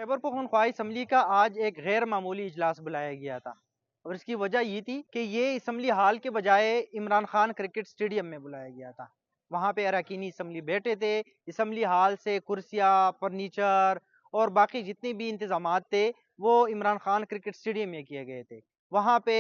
Khyber Pakhtunkhwa assembly का आज एक गैर मामूली इजलास बुलाया गया था और इसकी वजह ये थी कि ये असम्बली हाल के बजाय इमरान खान क्रिकेट स्टेडियम में बुलाया गया था। वहाँ पे अरकानी असम्बली बैठे थे। असम्बली हाल से कुर्सियाँ, फर्नीचर और बाकी जितने भी इंतजामात थे वो इमरान खान क्रिकेट स्टेडियम में किए गए थे। वहाँ पे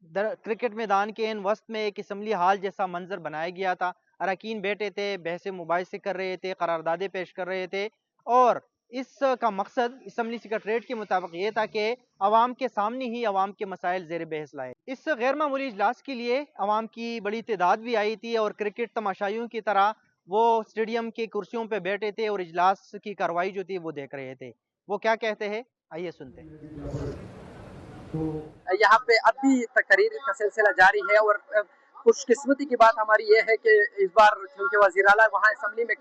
क्रिकेट मैदान के इन वस्त में एक असम्बली हाल जैसा मंजर बनाया गया था। अरकान बैठे थे, बहसें मुबाहिसे कर रहे थे, करारदादे पेश कर रहे थे और इसका मकसद असम्बली सेक्रेटरीट के मुताबिक ये था कि अवाम के सामने ही अवाम के मसाइल ज़ेर बहस लाए। इस गैर मामूली इजलास के लिए अवाम की बड़ी तादाद भी आई थी और क्रिकेट तमाशाइयों की तरह वो स्टेडियम की कुर्सियों पे बैठे थे और इजलास की कार्रवाई जो थी वो देख रहे थे। वो क्या कहते हैं, आइए सुनते हैं। यहाँ पे अब भी तकरीर का सिलसिला जारी है और खुशकिस्मती की बात हमारी ये है कि इस बार क्योंकि वज़ीर आला वहाँ असम्बली में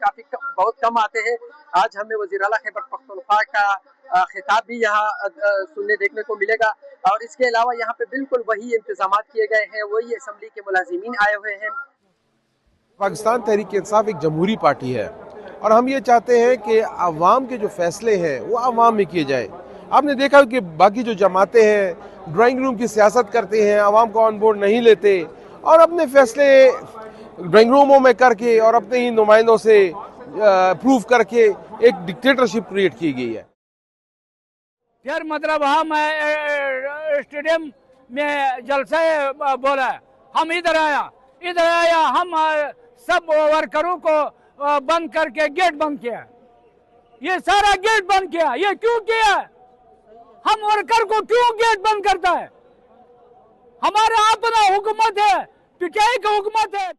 बहुत कम आते हैं, आज हमें वज़ीर आला खैबर पख्तूनख्वा का खिताब भी यहाँ सुनने देखने को मिलेगा। और इसके अलावा यहाँ पे बिल्कुल वही इंतजामात किए गए हैं, वही असम्बली के मुलाजिमीन आए हुए हैं। पाकिस्तान तहरीक इंसाफ एक जमहूरी पार्टी है और हम ये चाहते हैं कि अवाम के जो फैसले हैं वो अवाम में किए जाए। आपने देखा कि बाकी जो जमातें हैं ड्राइंग रूम की सियासत करते हैं, अवाम को ऑन बोर्ड नहीं लेते और अपने फैसले ड्राइंग रूमों में करके और अपने ही नुमाइंदों से प्रूव करके एक डिक्टेटरशिप क्रिएट की गई है। फिर मतलब हम स्टेडियम में जलसे बोला, हम इधर आया हम सब वर्करों को बंद करके गेट बंद किया। ये सारा गेट बंद किया, ये क्यों किया? हम वर्कर को क्यों गेट बंद करता है? हमारा अपना हुकूमत है, पीटीआई का हुकूमत है।